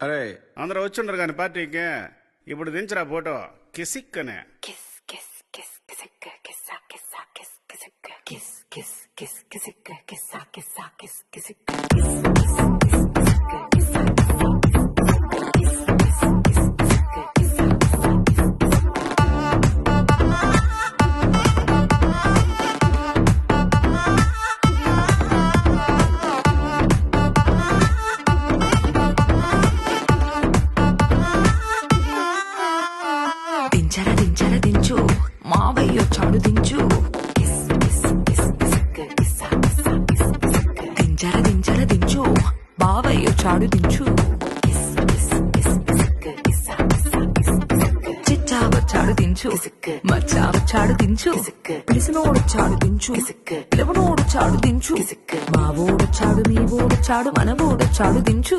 అరే అందరూ వచ్చిండ్రు కానీ పార్టీకి ఇప్పుడు దించరా ఫోటో కిసిక్ అనే kiss kiss kiss Kissik కిస్సా కిస్సా kiss Kissik kiss kiss kiss Kissik కిస్సా కిస్సా kiss Kissik kiss kiss kiss Kissik కిస్సా కిస్సా kiss kiss kiss Kissik కిస్సా దించరా దించరా దించు మావయ్య చాడు దించు kiss kiss kiss Kissik కిస్సా కిస్సా kiss Kissik దించరా దించరా దించు బావయ్య చాడు దించు kiss kiss kiss Kissik కిస్సా కిస్సా kiss Kissik చిచ్చావ చాడు దించు మచ్చావ చాడు దించు పిలిసినోడు చాడు దించు పిలవనోడు చాడు దించు మావోడు చాడు మీ ఓడు చాడు మనవోడు చాడు దించు